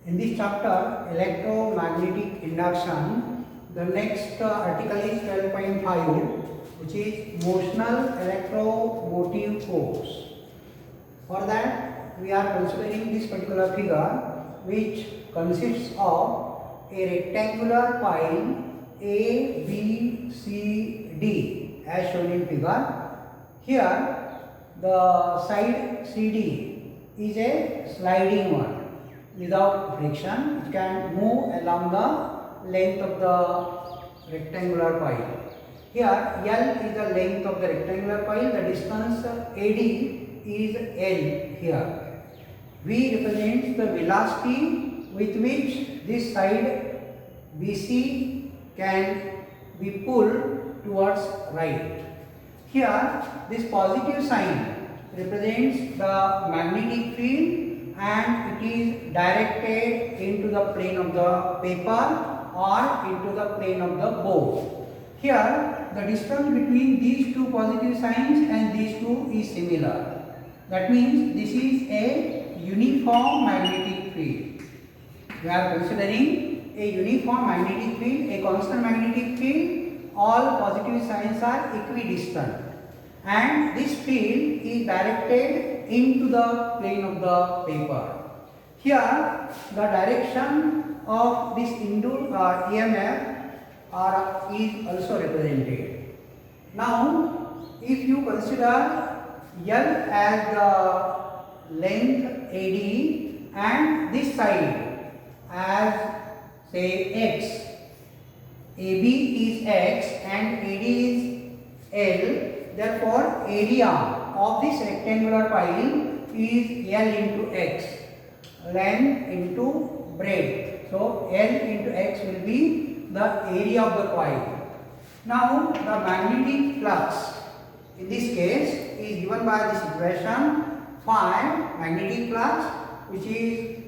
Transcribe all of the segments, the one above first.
In this chapter, electromagnetic induction, the next article is 12.5, which is motional electromotive force. For that, we are considering this particular figure, which consists of a rectangular pile A, B, C, D, as shown in figure. Here, the side CD is a sliding one. Without friction, it can move along the length of the rectangular pile. Here, L is the length of the rectangular pile, the distance AD is L here. V represents the velocity with which this side BC can be pulled towards right. Here, this positive sign represents the magnetic field and it is directed into the plane of the paper or into the plane of the board. Here, the distance between these two positive signs and these two is similar. That means this is a uniform magnetic field. We are considering a uniform magnetic field, a constant magnetic field. All positive signs are equidistant. And this field is directed into the plane of the paper. Here, the direction of this induced EMF is also represented. Now, if you consider L as the length AD and this side as say X, AB is X and AD is L. Therefore, area of this rectangular pile is L into X, length into breadth. So, L into X will be the area of the coil. Now, the magnetic flux in this case is given by this equation phi magnetic flux, which is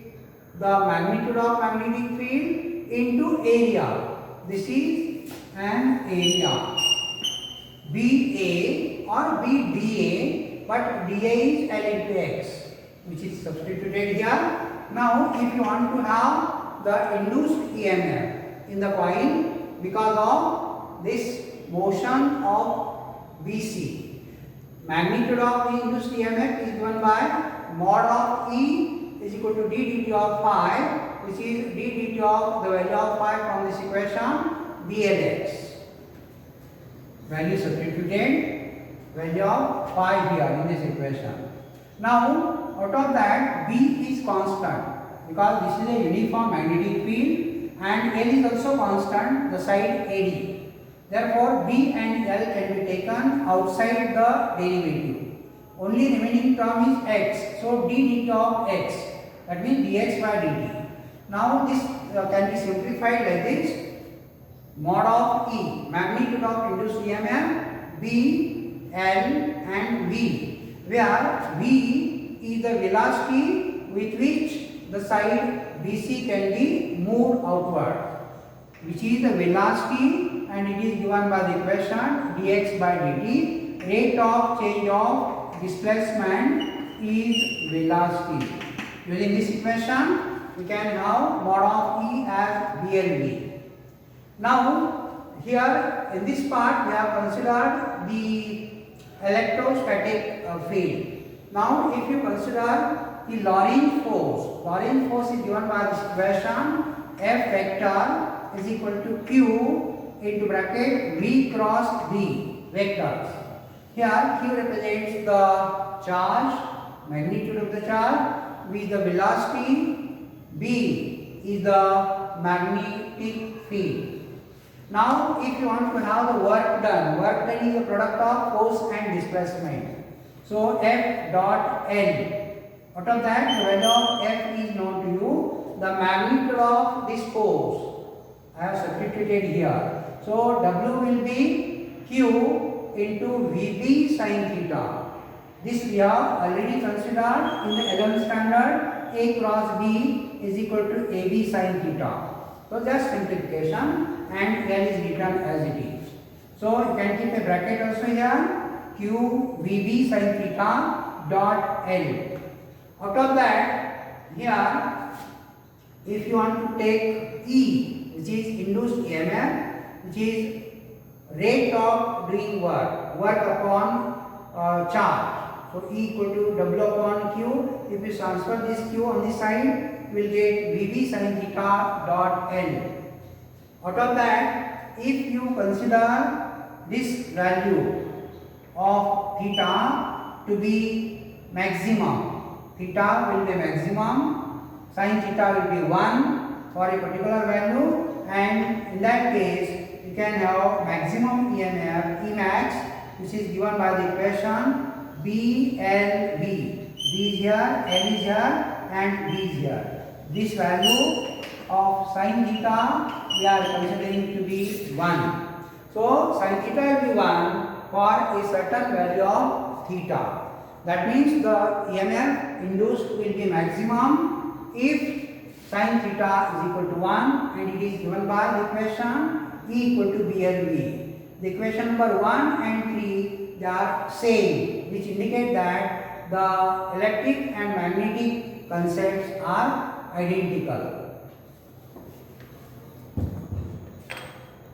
the magnitude of magnetic field into area. This is an area. BA or BDA, but DA is L into X, which is substituted here. Now, if you want to have the induced EMF in the coil because of this motion of BC, magnitude of the induced EMF is given by mod of E is equal to d dt of phi, which is d dt of the value of phi from this equation BLX. Value substituted, value of phi here in this equation. Now, out of that, B is constant because this is a uniform magnetic field and L is also constant, the side AD. Therefore, B and L can be taken outside the derivative. Only remaining term is X. So, d dt of X, that means dx by dt. Now, this can be simplified like this. Mod of E, magnitude of induced EMF, B, L and V, where V is the velocity with which the side BC can be moved outward, which is the velocity and it is given by the equation dx by dt. Rate of change of displacement is velocity. Using this equation, we can have mod of E as BLV. Now, here in this part we have considered the electrostatic field. Now, if you consider the Lorentz force is given by this equation F vector is equal to Q into bracket V cross D vectors. Here Q represents the charge, magnitude of the charge, V is the velocity, B is the magnetic field. Now, if you want to have the work done is the product of force and displacement. So, F dot L. Out of that, the value of F is known to you. The magnitude of this force I have substituted here. So, W will be Q into VB sin theta. This we have already considered in the 11th standard. A cross B is equal to AB sin theta. So, just simplification. And L is written as it is. So, you can keep a bracket also here, Q VB sin theta dot L. Out of that, here if you want to take E, which is induced EMF, which is rate of doing work upon charge. So E equal to W upon Q. If you transfer this Q on this side, you will get VB sin theta dot L. Out of that, if you consider this value of theta to be maximum, theta will be maximum, sin theta will be 1 for a particular value, and in that case you can have maximum EMF Emax, which is given by the equation BLV. B is here, L is here, and B is here. This value of sin theta we are considering to be 1. So sin theta will be 1 for a certain value of theta. That means the EMF induced will be maximum if sin theta is equal to 1, and it is given by the equation E equal to BLV. The equation number 1 and 3, they are same, which indicate that the electric and magnetic concepts are identical.